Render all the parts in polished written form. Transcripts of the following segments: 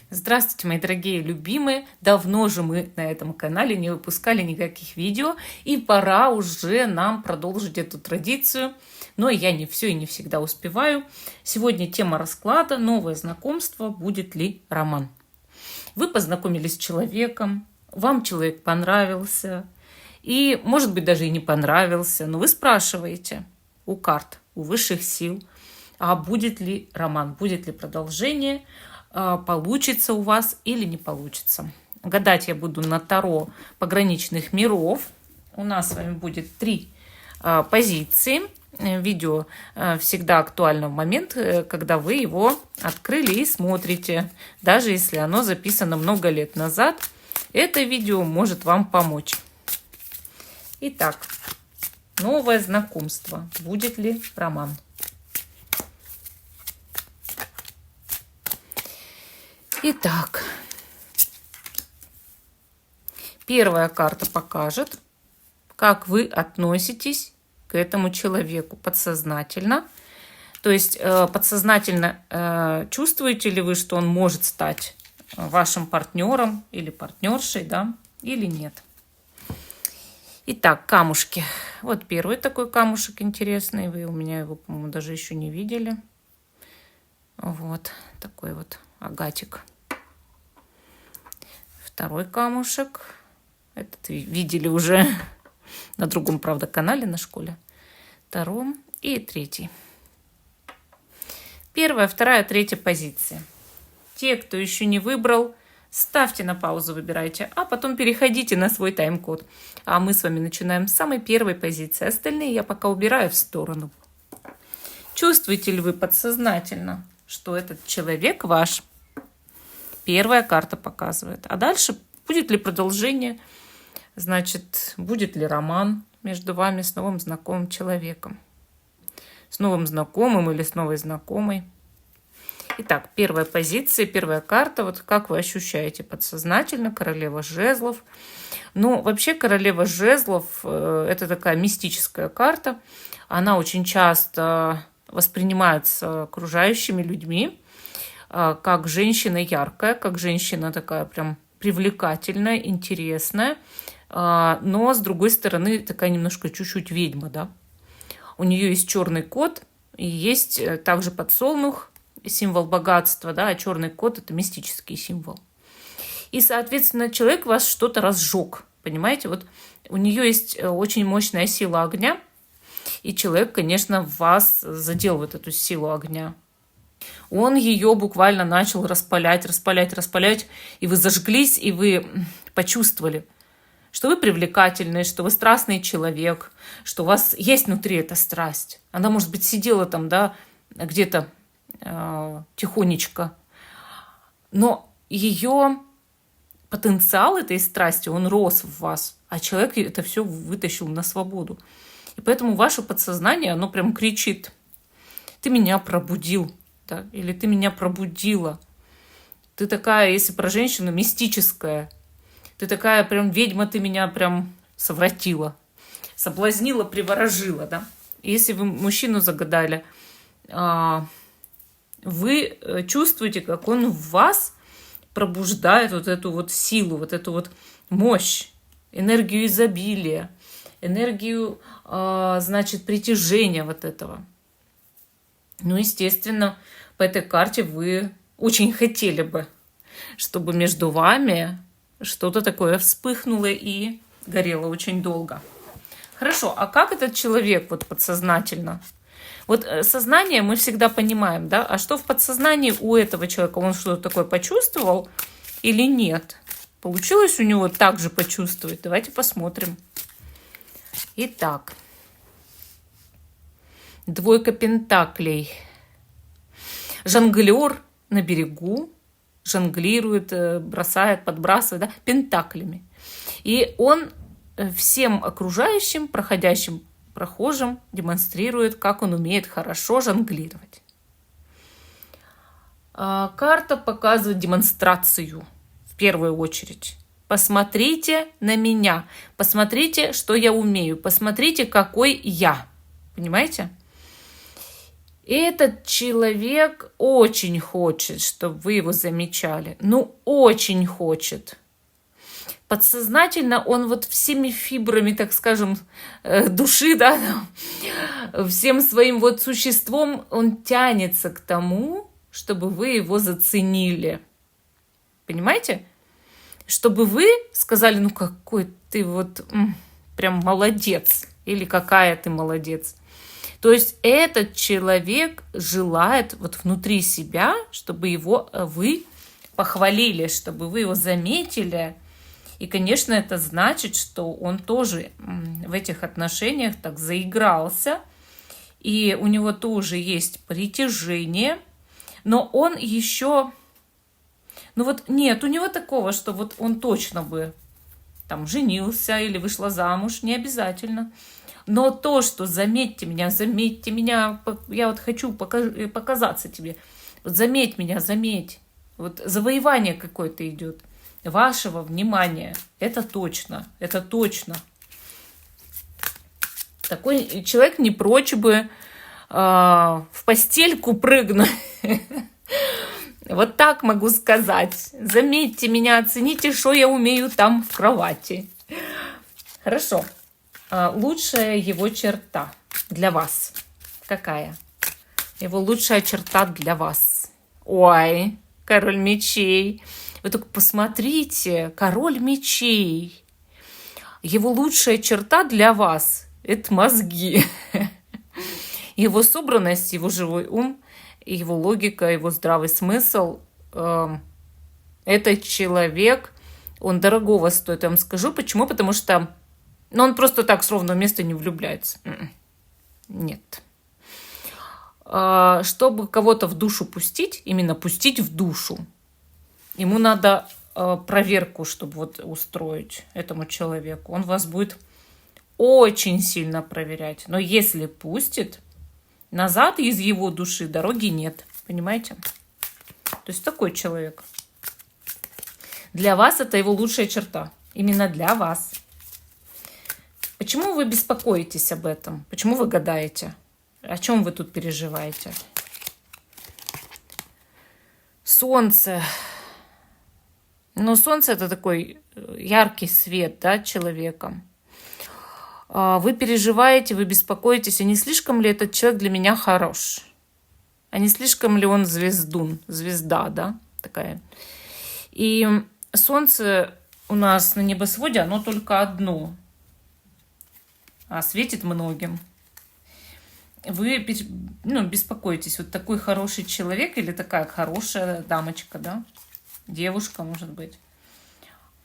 Здравствуйте, мои дорогие любимые! Давно же мы на этом канале не выпускали никаких видео, и пора уже нам продолжить эту традицию. Но я не все и не всегда успеваю. Сегодня тема расклада «Новое знакомство. Будет ли роман?». Вы познакомились с человеком, вам человек понравился, и, может быть, даже и не понравился, но вы спрашиваете у карт, у высших сил, а будет ли роман, будет ли продолжение, получится у вас или не получится. Гадать я буду на Таро пограничных миров. У нас с вами будет 3 позиции. Видео всегда актуально в момент, когда вы его открыли и смотрите. Даже если оно записано много лет назад, это видео может вам помочь. Итак, новое знакомство. Будет ли роман? Итак, первая карта покажет, как вы относитесь к этому человеку подсознательно. То есть подсознательно чувствуете ли вы, что он может стать вашим партнером или партнершей, да, или нет. Итак, камушки. Вот первый такой камушек интересный. Вы у меня его, по-моему, даже еще не видели. Вот такой вот агатик. Второй камушек. Этот видели уже на другом, правда, канале на школе. Втором и третий. Первая, вторая, третья позиция. Те, кто еще не выбрал, ставьте на паузу, выбирайте, а потом переходите на свой тайм-код. А мы с вами начинаем с самой первой позиции. Остальные я пока убираю в сторону. Чувствуете ли вы подсознательно, что этот человек ваш? Первая карта показывает. А дальше будет ли продолжение? Значит, будет ли роман между вами с новым знакомым человеком? С новым знакомым или с новой знакомой? Итак, первая позиция, первая карта. Вот как вы ощущаете подсознательно? Королева жезлов. Ну, вообще королева жезлов – это такая мистическая карта. Она очень часто воспринимается окружающими людьми как женщина яркая, как женщина такая прям привлекательная, интересная, но, с другой стороны, такая немножко чуть-чуть ведьма, да. У нее есть черный кот, и есть также подсолнух, символ богатства, да, а черный кот – это мистический символ. И, соответственно, человек вас что-то разжег, понимаете? Вот у нее есть очень мощная сила огня, и человек, конечно, в вас задел вот эту силу огня. Он ее буквально начал распалять, и вы зажглись, и вы почувствовали, что вы привлекательный, что вы страстный человек, что у вас есть внутри эта страсть. Она, может быть, сидела там, да, где-то тихонечко, но ее потенциал этой страсти, он рос в вас, а человек это все вытащил на свободу. И поэтому ваше подсознание, оно прям кричит: «Ты меня пробудил». Да? Или «ты меня пробудила». Ты такая, если про женщину, мистическая. Ты такая прям ведьма, ты меня прям совратила. Соблазнила, приворожила. Да? Если вы мужчину загадали, вы чувствуете, как он в вас пробуждает вот эту вот силу, вот эту вот мощь, энергию изобилия, энергию, значит, притяжения вот этого. Ну, естественно, по этой карте вы очень хотели бы, чтобы между вами что-то такое вспыхнуло и горело очень долго. Хорошо, а как этот человек вот подсознательно? Вот сознание мы всегда понимаем, да? А что в подсознании у этого человека? Он что-то такое почувствовал или нет? Получилось у него так же почувствовать? Давайте посмотрим. Итак. Двойка пентаклей. Жонглер на берегу, жонглирует, бросает, подбрасывает, да, пентаклями. И он всем окружающим, проходящим, прохожим демонстрирует, как он умеет хорошо жонглировать. Карта показывает демонстрацию в первую очередь. Посмотрите на меня, посмотрите, что я умею, посмотрите, какой я. Понимаете? Этот человек очень хочет, чтобы вы его замечали. Ну, очень хочет. Подсознательно он вот всеми фибрами, так скажем, души, да, всем своим вот существом, он тянется к тому, чтобы вы его заценили. Понимаете? Чтобы вы сказали, ну какой ты вот прям молодец, или какая ты молодец. То есть этот человек желает вот внутри себя, чтобы его вы похвалили, чтобы вы его заметили. И, конечно, это значит, что он тоже в этих отношениях так заигрался, и у него тоже есть притяжение, но он еще... Ну вот нет, у него такого, что вот он точно бы там женился или вышла замуж, не обязательно. Но то, что заметьте меня, я вот хочу показаться тебе. Вот заметь меня, заметь. Вот завоевание какое-то идет вашего внимания. Это точно, это точно. Такой человек не прочь бы в постельку прыгнуть. Вот так могу сказать. Заметьте меня, оцените, что я умею там в кровати. Хорошо. Лучшая его черта для вас. Какая? Его лучшая черта для вас. Ой, король мечей. Вы только посмотрите, король мечей. Его лучшая черта для вас – это мозги. Его собранность, его живой ум, его логика, его здравый смысл. Этот человек, он дорогого стоит, я вам скажу. Почему? Потому что он просто так с ровного места не влюбляется. Нет. Чтобы кого-то в душу пустить, именно пустить в душу, ему надо проверку, чтобы вот устроить этому человеку. Он вас будет очень сильно проверять. Но если пустит, назад из его души дороги нет. Понимаете? То есть такой человек. Для вас это его лучшая черта. Именно для вас. Почему вы беспокоитесь об этом? Почему вы гадаете? О чем вы тут переживаете? Солнце. Но солнце это такой яркий свет, да, человека. Вы переживаете, вы беспокоитесь, а не слишком ли этот человек для меня хорош? А не слишком ли он звезда, да, такая? И солнце у нас на небосводе, оно только одно, а светит многим. Вы беспокоитесь, вот такой хороший человек или такая хорошая дамочка, да, девушка, может быть,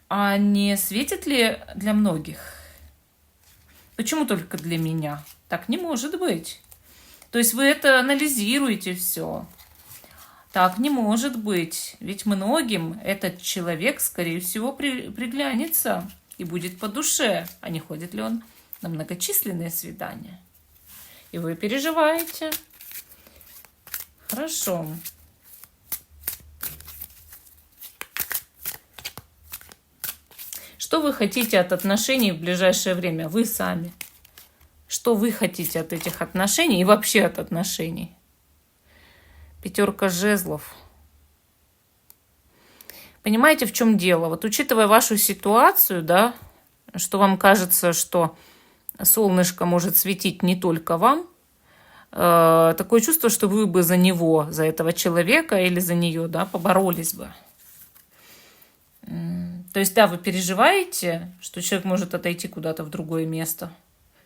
а не светит ли для многих? Почему только для меня? Так не может быть. То есть вы это анализируете все. Так не может быть. Ведь многим этот человек, скорее всего, приглянется и будет по душе. А не ходит ли он на многочисленные свидания? И вы переживаете. Хорошо. Что вы хотите от отношений в ближайшее время? Вы сами. Что вы хотите от этих отношений и вообще от отношений? 5 жезлов. Понимаете, в чем дело? Вот учитывая вашу ситуацию, да, что вам кажется, что солнышко может светить не только вам, такое чувство, что вы бы за него, за этого человека или за нее, да, поборолись бы. То есть, да, вы переживаете, что человек может отойти куда-то в другое место,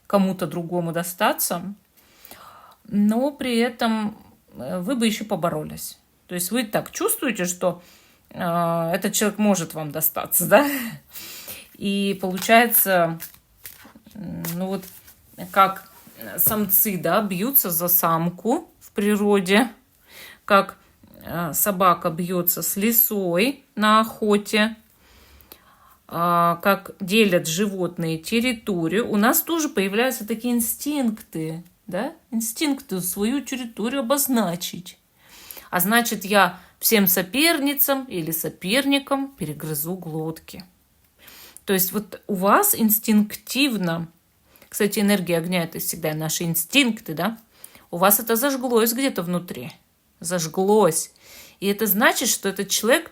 кому-то другому достаться, но при этом вы бы еще поборолись. То есть вы так чувствуете, что этот человек может вам достаться, да? И получается, ну вот как самцы, да, бьются за самку в природе, как собака бьется с лисой на охоте, как делят животные территорию, у нас тоже появляются такие инстинкты, да? Инстинкты свою территорию обозначить. А значит, я всем соперницам или соперникам перегрызу глотки. То есть вот у вас инстинктивно, кстати, энергия огня – это всегда наши инстинкты, да? у вас это зажглось где-то внутри. Зажглось. И это значит, что этот человек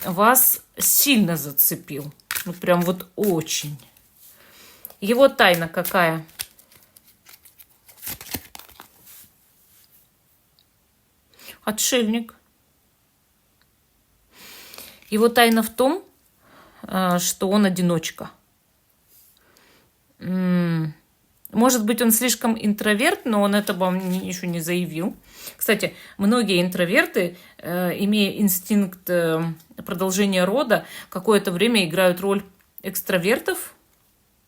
вас сильно зацепил. Ну, прям вот очень. Его тайна какая? Отшельник. Его тайна в том, что он одиночка. Может быть, он слишком интроверт, но он это вам еще не заявил. Кстати, многие интроверты, имея инстинкт продолжения рода, какое-то время играют роль экстравертов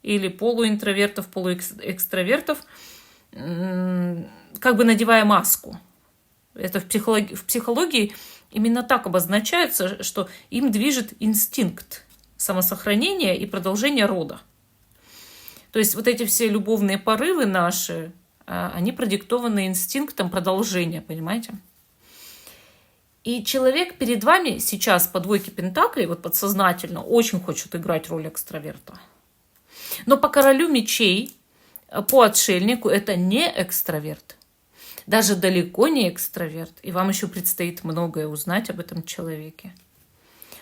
или полуинтровертов, полуэкстравертов, как бы надевая маску. Это в психологии именно так обозначается, что им движет инстинкт самосохранения и продолжения рода. То есть вот эти все любовные порывы наши, они продиктованы инстинктом продолжения, понимаете? И человек перед вами сейчас по двойке пентаклей, вот подсознательно, очень хочет играть роль экстраверта. Но по королю мечей, по отшельнику, это не экстраверт. Даже далеко не экстраверт. И вам еще предстоит многое узнать об этом человеке.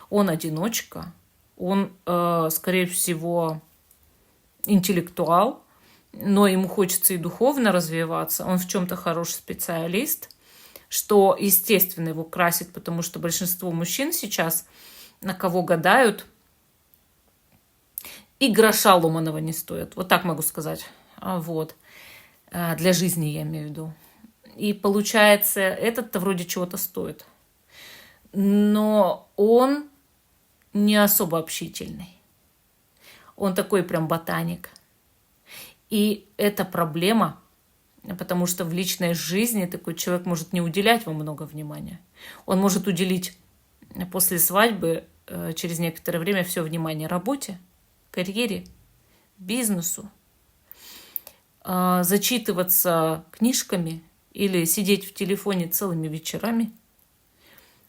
Он одиночка, он, скорее всего, интеллектуал, но ему хочется и духовно развиваться. Он в чем-то хороший специалист, что, естественно, его красит, потому что большинство мужчин сейчас, на кого гадают, и гроша ломаного не стоят. Вот так могу сказать. Вот. Для жизни я имею в виду. И получается, этот-то вроде чего-то стоит. Но он не особо общительный. Он такой прям ботаник. И это проблема, потому что в личной жизни такой человек может не уделять вам много внимания. Он может уделить после свадьбы через некоторое время все внимание работе, карьере, бизнесу, зачитываться книжками или сидеть в телефоне целыми вечерами.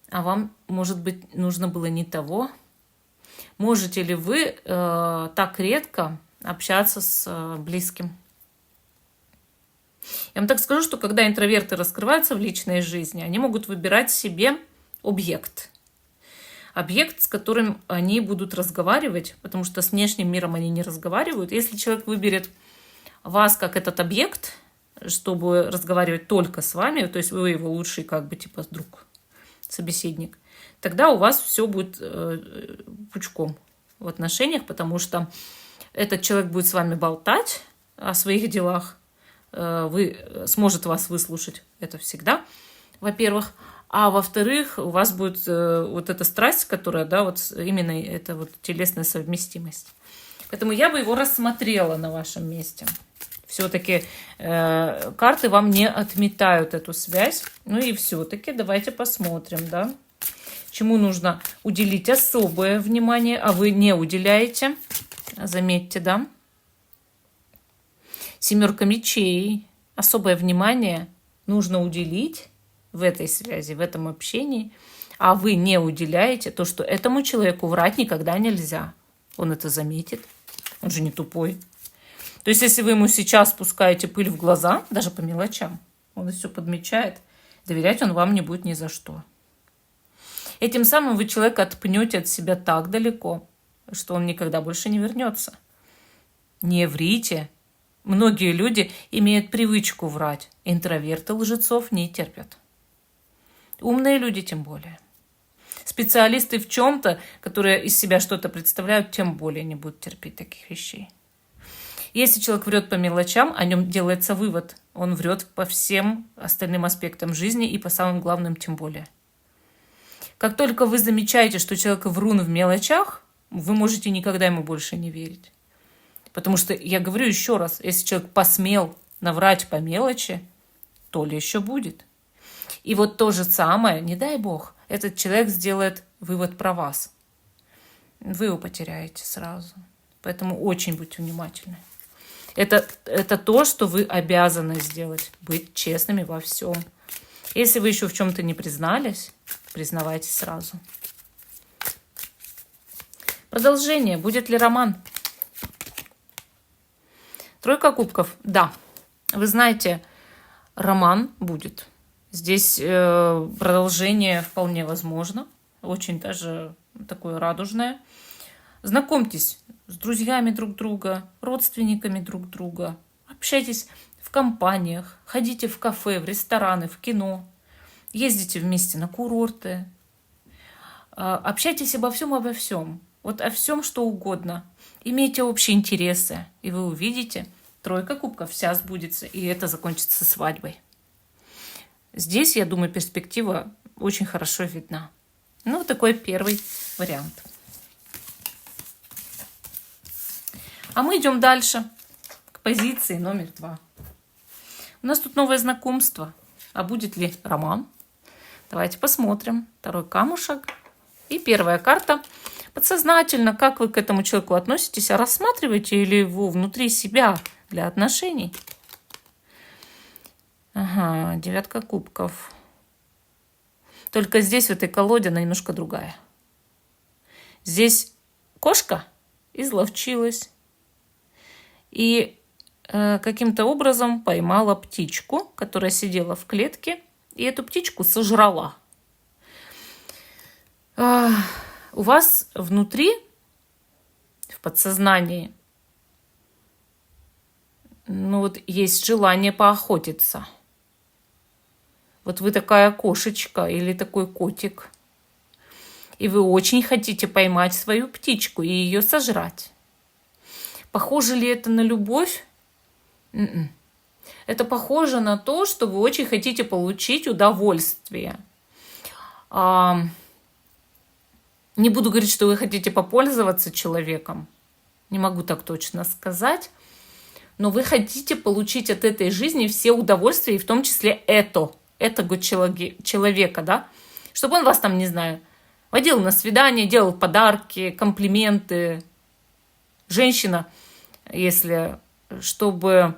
А вам, может быть, нужно было не того. Можете ли вы так редко общаться с близким? Я вам так скажу, что когда интроверты раскрываются в личной жизни, они могут выбирать себе объект. Объект, с которым они будут разговаривать, потому что с внешним миром они не разговаривают. Если человек выберет вас как этот объект, чтобы разговаривать только с вами, то есть вы его лучший как бы типа друг, собеседник, тогда у вас все будет пучком в отношениях, потому что этот человек будет с вами болтать о своих делах, сможет вас выслушать, это всегда, во-первых. А во-вторых, у вас будет вот эта страсть, которая, да, вот именно это вот телесная совместимость. Поэтому я бы его рассмотрела на вашем месте. Все-таки карты вам не отметают эту связь. Ну и все-таки давайте посмотрим, да, чему нужно уделить особое внимание, а вы не уделяете. Заметьте, да. Семерка мечей. Особое внимание нужно уделить в этой связи, в этом общении, а вы не уделяете, то, что этому человеку врать никогда нельзя. Он это заметит. Он же не тупой. То есть, если вы ему сейчас пускаете пыль в глаза, даже по мелочам, он все подмечает, доверять он вам не будет ни за что. Этим самым вы человека отпнете от себя так далеко, что он никогда больше не вернется. Не врите. Многие люди имеют привычку врать. Интроверты лжецов не терпят. Умные люди тем более. Специалисты в чем-то, которые из себя что-то представляют, тем более не будут терпеть таких вещей. Если человек врет по мелочам, о нем делается вывод. Он врет по всем остальным аспектам жизни и по самым главным тем более. Как только вы замечаете, что человек врун в мелочах, вы можете никогда ему больше не верить. Потому что, я говорю еще раз, если человек посмел наврать по мелочи, то ли еще будет. И вот то же самое, не дай бог, этот человек сделает вывод про вас. Вы его потеряете сразу. Поэтому очень будьте внимательны. Это то, что вы обязаны сделать. Быть честными во всем. Если вы еще в чем-то не признались, признавайтесь сразу. Продолжение. Будет ли роман? Тройка кубков. Да. Вы знаете, роман будет. Здесь продолжение вполне возможно. Очень даже такое радужное. Знакомьтесь с друзьями друг друга, родственниками друг друга. Общайтесь в компаниях, ходите в кафе, в рестораны, в кино. Ездите вместе на курорты. Общайтесь обо всем. Вот о всем, что угодно. Имейте общие интересы, и вы увидите, тройка кубков вся сбудется, и это закончится свадьбой. Здесь, я думаю, перспектива очень хорошо видна. Ну, вот такой первый вариант. А мы идем дальше, к позиции номер 2. У нас тут новое знакомство. А будет ли роман? Давайте посмотрим. Второй камушек. И первая карта. Подсознательно, как вы к этому человеку относитесь, а рассматриваете ли его внутри себя для отношений? Ага, 9 кубков. Только здесь, в этой колоде, она немножко другая. Здесь кошка изловчилась и каким-то образом поймала птичку, которая сидела в клетке, и эту птичку сожрала. У вас внутри, в подсознании, есть желание поохотиться. Вот вы такая кошечка или такой котик, и вы очень хотите поймать свою птичку и ее сожрать. Похоже ли это на любовь? Это похоже на то, что вы очень хотите получить удовольствие. Не буду говорить, что вы хотите попользоваться человеком. Не могу так точно сказать. Но вы хотите получить от этой жизни все удовольствия, и в том числе этого человека, да? Чтобы он вас там, не знаю, водил на свидание, делал подарки, комплименты. Женщина, чтобы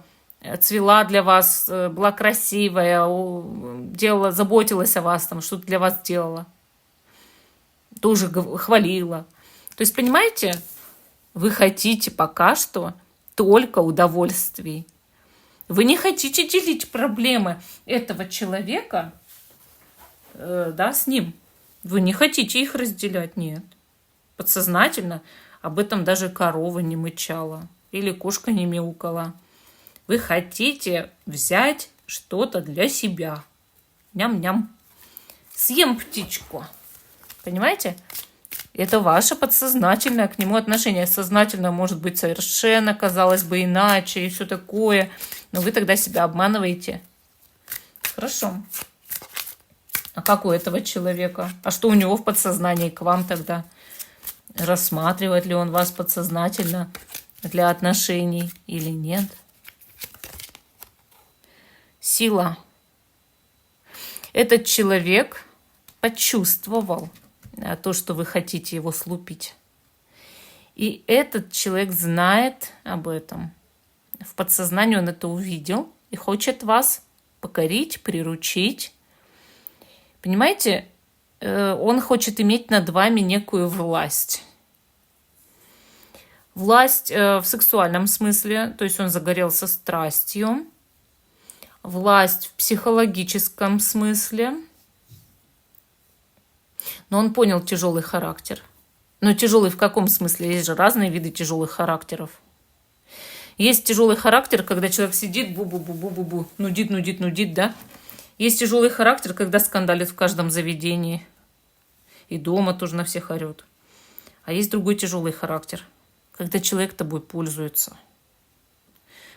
цвела для вас, была красивая, заботилась о вас, там, что-то для вас делала. Тоже хвалила. То есть, понимаете, вы хотите пока что только удовольствий. Вы не хотите делить проблемы этого человека, с ним. Вы не хотите их разделять, нет. Подсознательно об этом даже корова не мычала или кошка не мяукала. Вы хотите взять что-то для себя. Ням-ням. Съем птичку. Понимаете? Это ваше подсознательное к нему отношение. Сознательно может быть совершенно, казалось бы, иначе и все такое. Но вы тогда себя обманываете. Хорошо. А как у этого человека? А что у него в подсознании к вам тогда? Рассматривает ли он вас подсознательно для отношений или нет? Сила. Этот человек почувствовал то, что вы хотите его слупить. И этот человек знает об этом. В подсознании он это увидел и хочет вас покорить, приручить. Понимаете, он хочет иметь над вами некую власть. Власть в сексуальном смысле, то есть он загорелся страстью. Власть в психологическом смысле. Но он понял тяжелый характер. Но тяжелый в каком смысле? Есть же разные виды тяжелых характеров. Есть тяжелый характер, когда человек сидит, бу-бу-бу-бу-бу-бу, нудит, да? Есть тяжелый характер, когда скандалит в каждом заведении. И дома тоже на всех орет. А есть другой тяжелый характер, когда человек тобой пользуется.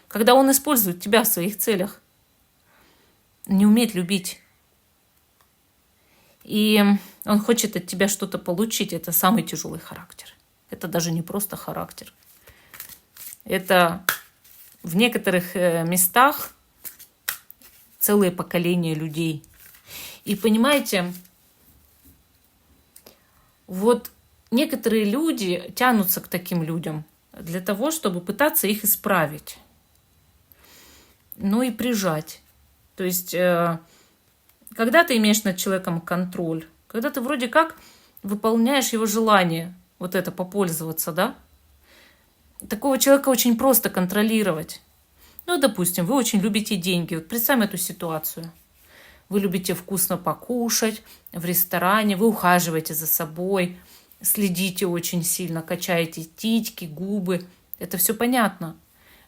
Когда он использует тебя в своих целях. Не умеет любить. И он хочет от тебя что-то получить. Это самый тяжелый характер. Это даже не просто характер. Это в некоторых местах целые поколения людей. И понимаете, вот некоторые люди тянутся к таким людям для того, чтобы пытаться их исправить. Ну и прижать. То есть, когда ты имеешь над человеком контроль, когда ты вроде как выполняешь его желание, вот это попользоваться, да? Такого человека очень просто контролировать. Ну, допустим, вы очень любите деньги. Вот представим эту ситуацию. Вы любите вкусно покушать в ресторане, вы ухаживаете за собой, следите очень сильно, качаете титьки, губы. Это все понятно.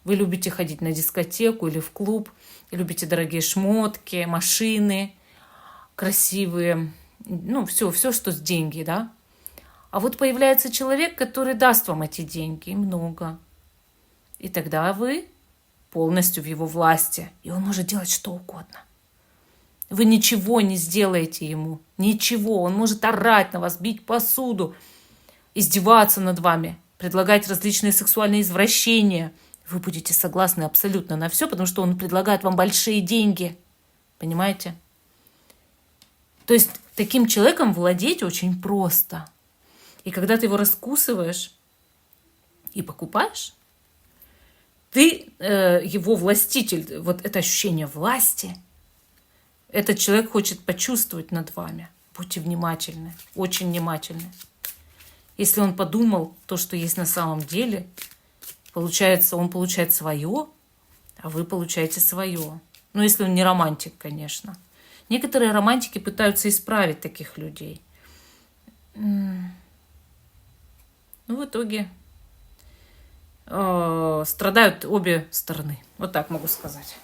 Вы любите ходить на дискотеку или в клуб, любите дорогие шмотки, машины, красивые, ну, все, что с деньги, да? А вот появляется человек, который даст вам эти деньги, и много. И тогда вы полностью в его власти, и он может делать что угодно. Вы ничего не сделаете ему, ничего. Он может орать на вас, бить посуду, издеваться над вами, предлагать различные сексуальные извращения. Вы будете согласны абсолютно на все, потому что он предлагает вам большие деньги. Понимаете? То есть таким человеком владеть очень просто. И когда ты его раскусываешь и покупаешь, ты его властитель, вот это ощущение власти, этот человек хочет почувствовать над вами. Будьте внимательны, очень внимательны. Если он подумал то, что есть на самом деле, получается, он получает свое, а вы получаете свое. Ну, если он не романтик, конечно. Некоторые романтики пытаются исправить таких людей. Ну, в итоге страдают обе стороны. Вот так могу сказать.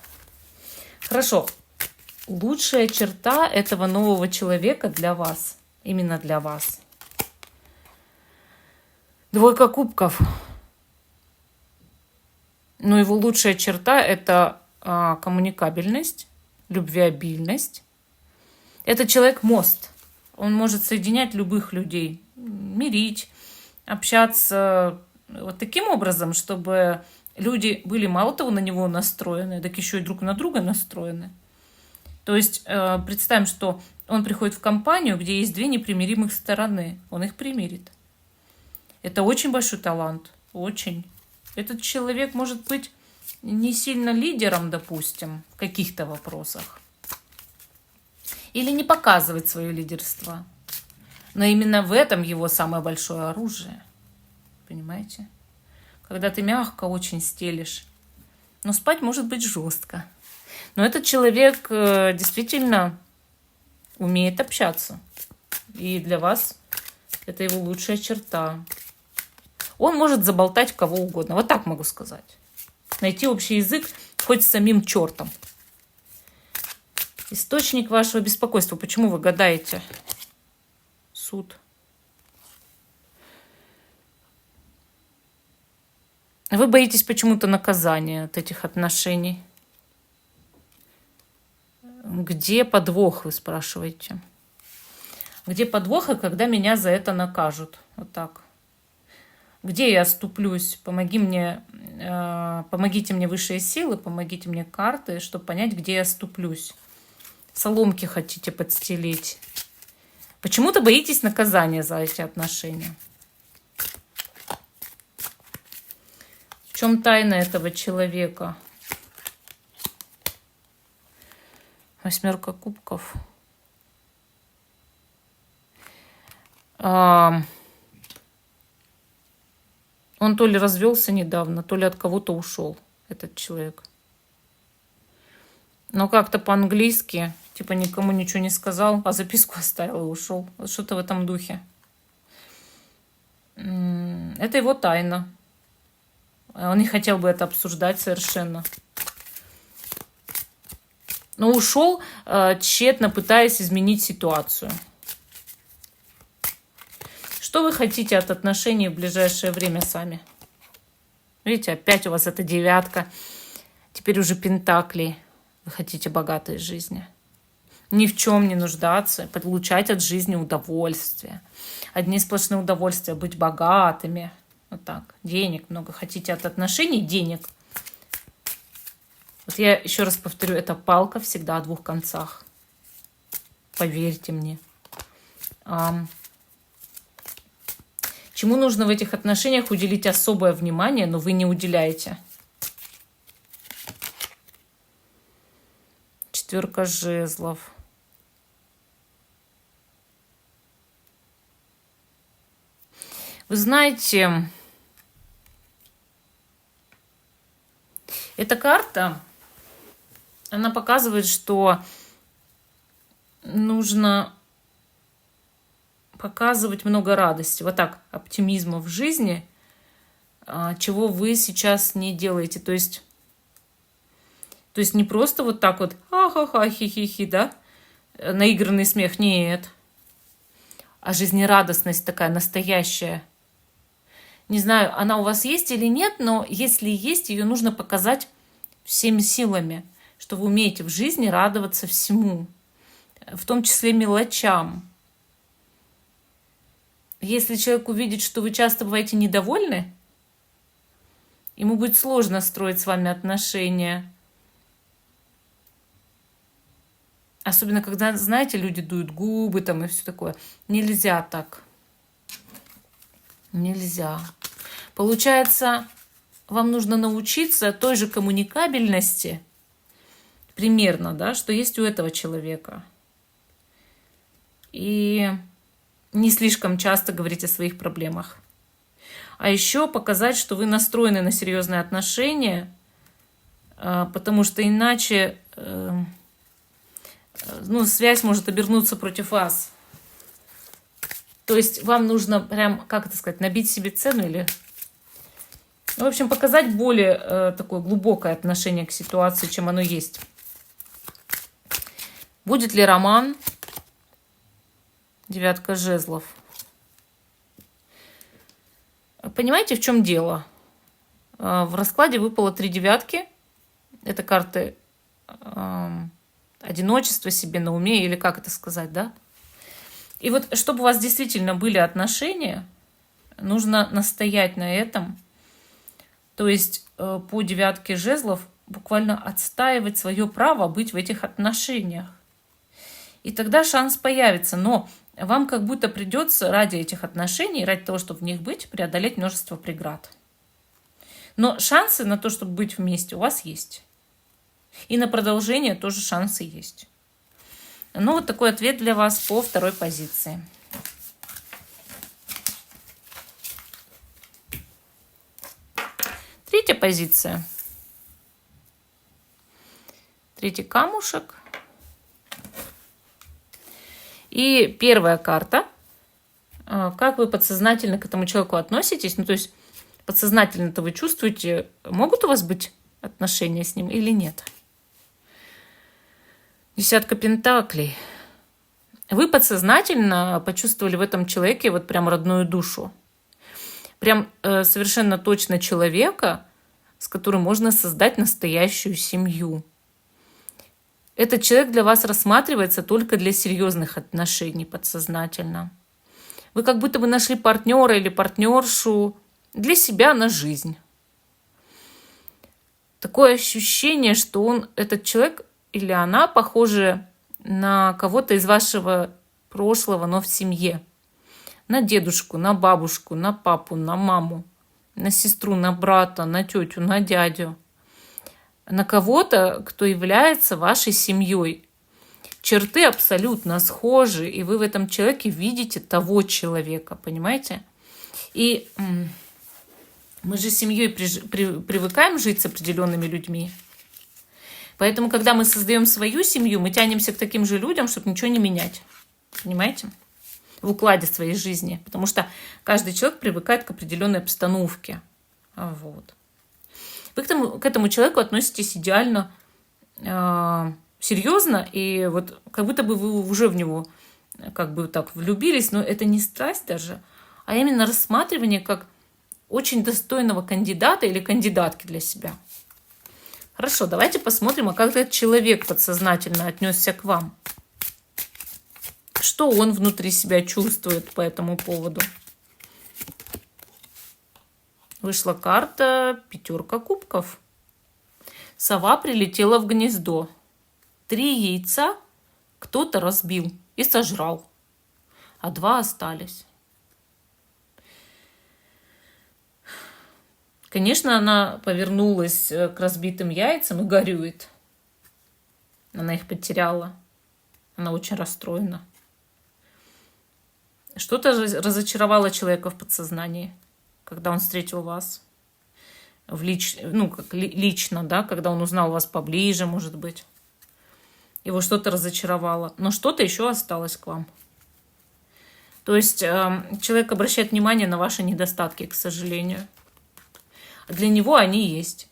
Хорошо. Лучшая черта этого нового человека для вас, именно для вас. Двойка кубков. Но его лучшая черта – это коммуникабельность, любвеобильность. Это человек-мост. Он может соединять любых людей, мирить, общаться вот таким образом, чтобы люди были мало того на него настроены, так еще и друг на друга настроены. То есть представим, что он приходит в компанию, где есть две непримиримых стороны. Он их примирит. Это очень большой талант. Очень. Этот человек может быть не сильно лидером, допустим, в каких-то вопросах. Или не показывать свое лидерство. Но именно в этом его самое большое оружие. Понимаете? Когда ты мягко очень стелишь. Но спать может быть жестко. Но этот человек действительно умеет общаться. И для вас это его лучшая черта. Он может заболтать кого угодно. Вот так могу сказать. Найти общий язык хоть с самим чертом. Источник вашего беспокойства. Почему вы гадаете? Суд. Вы боитесь почему-то наказания от этих отношений. Где подвох, вы спрашиваете? Где подвох, и когда меня за это накажут? Вот так. Где я оступлюсь? Помогите мне высшие силы, помогите мне карты, чтобы понять, где я оступлюсь. Соломки хотите подстелить. Почему-то боитесь наказания за эти отношения. В чем тайна этого человека? Восьмерка кубков. Он то ли развелся недавно, то ли от кого-то ушел, этот человек. Но как-то по-английски, типа никому ничего не сказал, а записку оставил и ушел. Вот что-то в этом духе. Это его тайна. Он не хотел бы это обсуждать совершенно. Но ушел, тщетно пытаясь изменить ситуацию. Что вы хотите от отношений в ближайшее время сами? Видите, опять у вас эта девятка. Теперь уже пентакли. Вы хотите богатой жизни. Ни в чем не нуждаться, получать от жизни удовольствие. Одни сплошные удовольствия, быть богатыми. Вот так. Денег много. Хотите от отношений денег. Вот я еще раз повторю, эта палка всегда о двух концах. Поверьте мне. Чему нужно в этих отношениях уделить особое внимание, но вы не уделяете? Четверка жезлов. Вы знаете, Эта карта, она показывает, что нужно показывать много радости, вот так, оптимизма в жизни, чего вы сейчас не делаете. То есть не просто вот так вот ха-ха-ха, хи-хи-хи, да, наигранный смех, нет, а жизнерадостность такая настоящая. Не знаю, она у вас есть или нет, но если есть, ее нужно показать всеми силами, что вы умеете в жизни радоваться всему, в том числе мелочам. Если человек увидит, что вы часто бываете недовольны, ему будет сложно строить с вами отношения. Особенно, когда, знаете, люди дуют губы там и все такое. Нельзя так. Нельзя. Получается, вам нужно научиться той же коммуникабельности, примерно, да, что есть у этого человека. И не слишком часто говорить о своих проблемах. А еще показать, что вы настроены на серьезные отношения, потому что иначе связь может обернуться против вас. То есть вам нужно прям, как это сказать, набить себе цену или... в общем, показать более такое глубокое отношение к ситуации, чем оно есть. Будет ли роман? 9 жезлов. Понимаете, в чем дело? В раскладе выпало 3 девятки. Это карты одиночества себе на уме, или как это сказать, да? И вот, чтобы у вас действительно были отношения, нужно настоять на этом. То есть по 9 жезлов буквально отстаивать свое право быть в этих отношениях. И тогда шанс появится. Но вам как будто придется ради этих отношений, ради того, чтобы в них быть, преодолеть множество преград. Но шансы на то, чтобы быть вместе, у вас есть. И на продолжение тоже шансы есть. Ну, вот такой ответ для вас по 2 позиции. Третья позиция. 3 камушек. И первая карта. Как вы подсознательно к этому человеку относитесь? Ну, то есть подсознательно-то вы чувствуете, могут у вас быть отношения с ним или нет? 10 пентаклей. Вы подсознательно почувствовали в этом человеке вот прям родную душу. Прям совершенно точно человека, с которым можно создать настоящую семью. Этот человек для вас рассматривается только для серьезных отношений подсознательно. Вы как будто бы нашли партнера или партнершу для себя на жизнь. Такое ощущение, что этот человек или она похожи на кого-то из вашего прошлого, но в семье. На дедушку, на бабушку, на папу, на маму, на сестру, на брата, на тетю, на дядю. На кого-то, кто является вашей семьей. Черты абсолютно схожи, и вы в этом человеке видите того человека, понимаете? И мы же семьей привыкаем жить с определенными людьми. Поэтому, когда мы создаем свою семью, мы тянемся к таким же людям, чтобы ничего не менять. Понимаете? В укладе своей жизни. Потому что каждый человек привыкает к определенной обстановке. Вот. Вы к этому человеку относитесь идеально серьезно, и вот как будто бы вы уже в него как бы так влюбились, но это не страсть даже, а именно рассматривание как очень достойного кандидата или кандидатки для себя. Хорошо, давайте посмотрим, а как этот человек подсознательно отнесся к вам. Что он внутри себя чувствует по этому поводу? Вышла карта 5 кубков. Сова прилетела в гнездо. 3 яйца кто-то разбил и сожрал, а 2 остались. Конечно, она повернулась к разбитым яйцам и горюет. Она их потеряла. Она очень расстроена. Что-то разочаровало человека в подсознании, когда он встретил вас. ну, как лично, да, когда он узнал вас поближе, может быть. Его что-то разочаровало, но что-то еще осталось к вам. То есть человек обращает внимание на ваши недостатки, к сожалению. Для него они есть.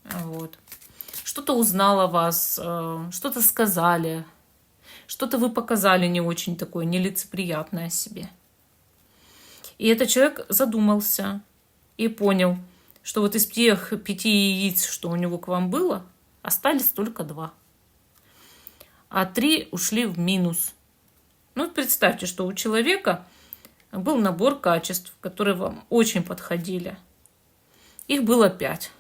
Вот. Что-то узнал о вас, что-то сказали, что-то вы показали не очень такое нелицеприятное о себе. И этот человек задумался и понял, что вот из тех 5 яиц, что у него к вам было, остались только 2. А 3 ушли в минус. Ну, представьте, что у человека был набор качеств, которые вам очень подходили. Их было 5.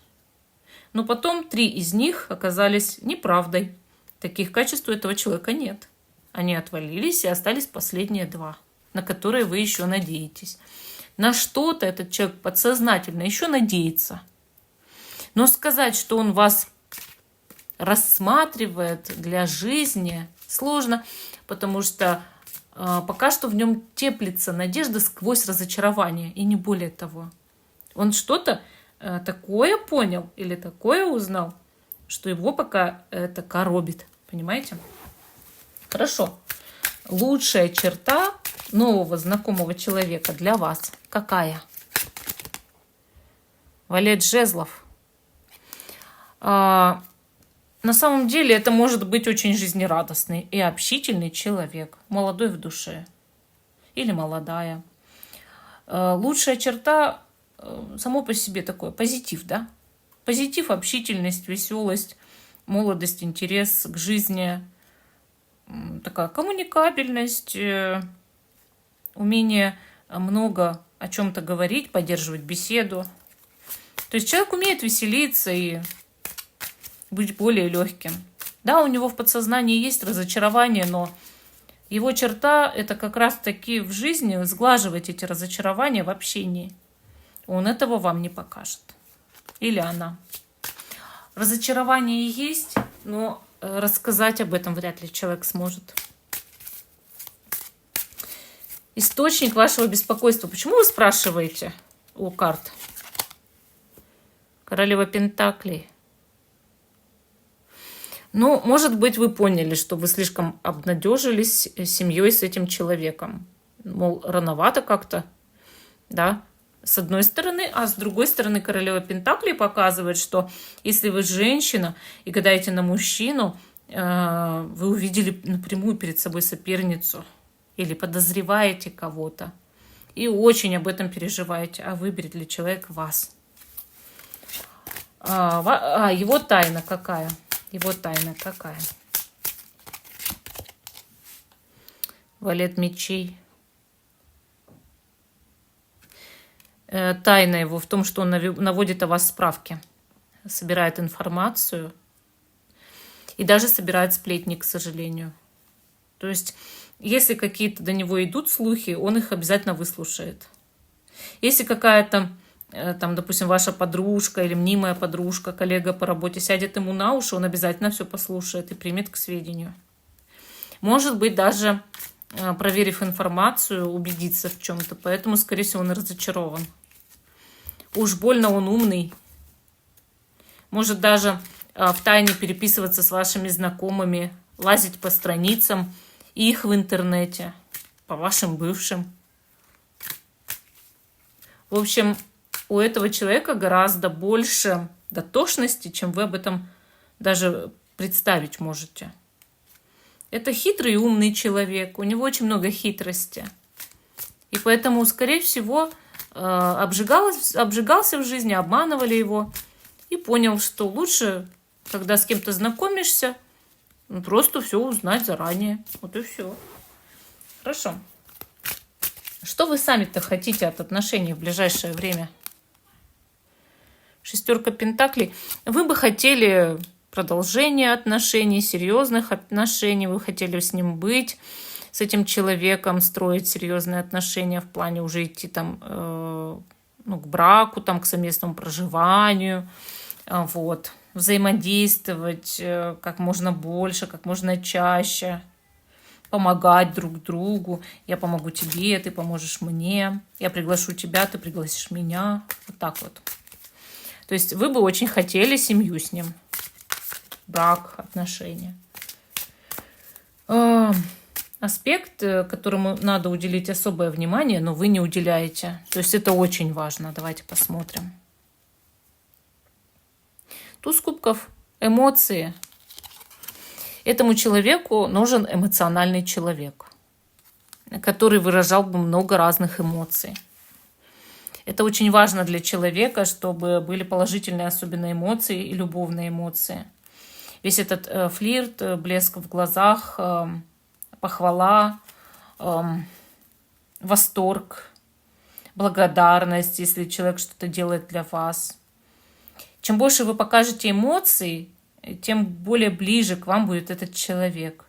Но потом 3 из них оказались неправдой. Таких качеств у этого человека нет. Они отвалились, и остались последние 2, на которые вы еще надеетесь. На что-то этот человек подсознательно еще надеется. Но сказать, что он вас рассматривает для жизни, сложно, потому что пока что в нем теплится надежда сквозь разочарование, и не более того. Он что-то такое понял или такое узнал, что его пока это коробит. Понимаете? Хорошо. Лучшая черта нового знакомого человека для вас какая? Валет жезлов. На самом деле это может быть очень жизнерадостный и общительный человек, молодой в душе или молодая. Лучшая черта само по себе такое, позитив, да? Позитив, общительность, веселость, молодость, интерес к жизни, такая коммуникабельность, умение много о чем-то говорить, поддерживать беседу. То есть человек умеет веселиться и быть более легким. Да, у него в подсознании есть разочарование, но его черта – это как раз-таки в жизни сглаживать эти разочарования в общении. Он этого вам не покажет. Или она. Разочарование есть, но рассказать об этом вряд ли человек сможет. Источник вашего беспокойства. Почему вы спрашиваете у карт? Королева Пентаклей. Ну, может быть, вы поняли, что вы слишком обнадежились семьей с этим человеком. Мол, рановато как-то, да, с одной стороны. А с другой стороны, королева Пентаклей показывает, что если вы женщина и гадаете на мужчину, вы увидели напрямую перед собой соперницу или подозреваете кого-то и очень об этом переживаете, а выберет ли человек вас. Его тайна какая? Его тайна какая? Валет мечей. Тайна его в том, что он наводит о вас справки, собирает информацию и даже собирает сплетни, к сожалению. То есть, если какие-то до него идут слухи, он их обязательно выслушает. Если какая-то там, допустим, ваша подружка или мнимая подружка, коллега по работе сядет ему на уши, он обязательно все послушает и примет к сведению. Может быть, даже проверив информацию, убедиться в чем-то. Поэтому, скорее всего, он разочарован. Уж больно он умный. Может даже втайне переписываться с вашими знакомыми, лазить по страницам их в интернете, по вашим бывшим. В общем, у этого человека гораздо больше дотошности, чем вы об этом даже представить можете. Это хитрый и умный человек, у него очень много хитрости. И поэтому, скорее всего, обжигался в жизни, обманывали его. И понял, что лучше, когда с кем-то знакомишься, просто все узнать заранее. Вот и все. Хорошо. Что вы сами-то хотите от отношений в ближайшее время? 6 Пентаклей. Вы бы хотели продолжения отношений, серьезных отношений. Вы хотели с ним быть, с этим человеком, строить серьезные отношения в плане уже идти там, к браку, там, к совместному проживанию. Вот. Взаимодействовать как можно больше, как можно чаще. Помогать друг другу. Я помогу тебе, ты поможешь мне. Я приглашу тебя, ты пригласишь меня. Вот так вот. То есть вы бы очень хотели семью с ним. Брак, отношения. Аспект, которому надо уделить особое внимание, но вы не уделяете. То есть это очень важно. Давайте посмотрим. Туз кубков. Эмоции. Этому человеку нужен эмоциональный человек, который выражал бы много разных эмоций. Это очень важно для человека, чтобы были положительные особенно эмоции и любовные эмоции. Весь этот флирт, блеск в глазах, похвала, восторг, благодарность, если человек что-то делает для вас. Чем больше вы покажете эмоций, тем более ближе к вам будет этот человек.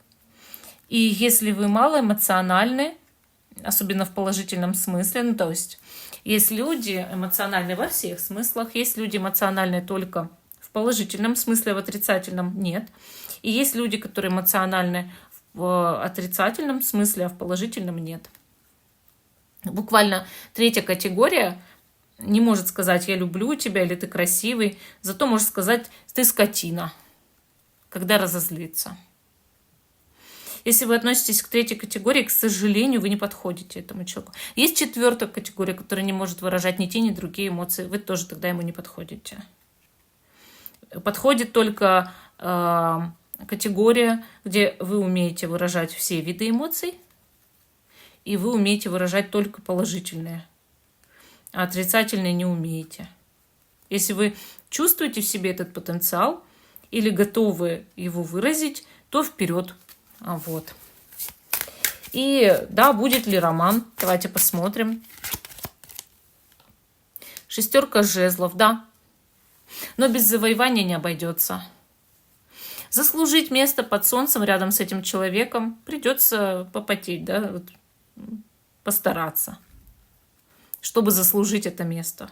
И если вы мало эмоциональны, особенно в положительном смысле, ну то есть есть люди эмоциональны во всех смыслах, есть люди эмоциональны только в положительном смысле, в отрицательном нет. И есть люди, которые эмоциональны в отрицательном смысле, а в положительном нет. Буквально третья категория не может сказать «я люблю тебя» или «ты красивый», зато может сказать «ты скотина», когда разозлится. Если вы относитесь к третьей категории, к сожалению, вы не подходите этому человеку. Есть четвертая категория, которая не может выражать ни те, ни другие эмоции. Вы тоже тогда ему не подходите. Подходит только категория, где вы умеете выражать все виды эмоций, и вы умеете выражать только положительные, а отрицательные не умеете. Если вы чувствуете в себе этот потенциал или готовы его выразить, то вперед. Вот. И да, будет ли роман? Давайте посмотрим. Шестерка жезлов, да. Но без завоевания не обойдется. Заслужить место под солнцем рядом с этим человеком придется попотеть, да, вот, постараться, чтобы заслужить это место.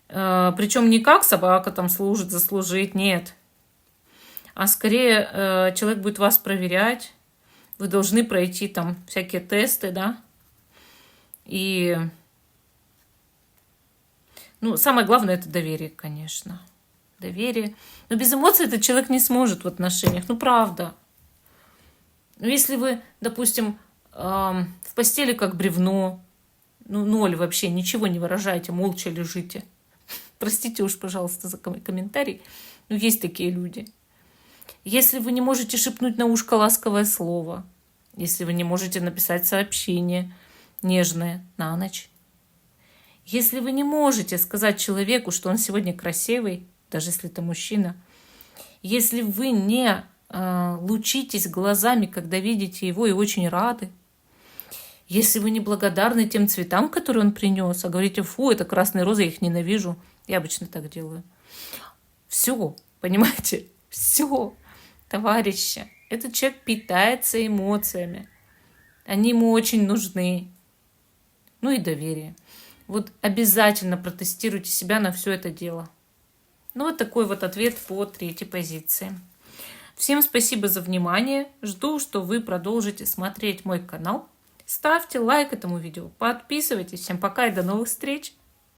Причем не как собака там служит, заслужить, нет. А скорее человек будет вас проверять, вы должны пройти там всякие тесты, да. И самое главное это доверие, конечно. Доверие. Но без эмоций этот человек не сможет в отношениях. Правда. Если вы, допустим, в постели как бревно, ноль вообще, ничего не выражаете, молча лежите. Простите уж, пожалуйста, за комментарий. Но есть такие люди. Если вы не можете шепнуть на ушко ласковое слово, если вы не можете написать сообщение нежное на ночь, если вы не можете сказать человеку, что он сегодня красивый, даже если это мужчина, если вы не лучитесь глазами, когда видите его и очень рады, если вы не благодарны тем цветам, которые он принес, а говорите, фу, это красные розы, я их ненавижу, я обычно так делаю. Все, понимаете, все, товарищи, этот человек питается эмоциями, они ему очень нужны, и доверие. Вот обязательно протестируйте себя на все это дело. Вот такой вот ответ по третьей позиции. Всем спасибо за внимание. Жду, что вы продолжите смотреть мой канал. Ставьте лайк этому видео, подписывайтесь. Всем пока и до новых встреч!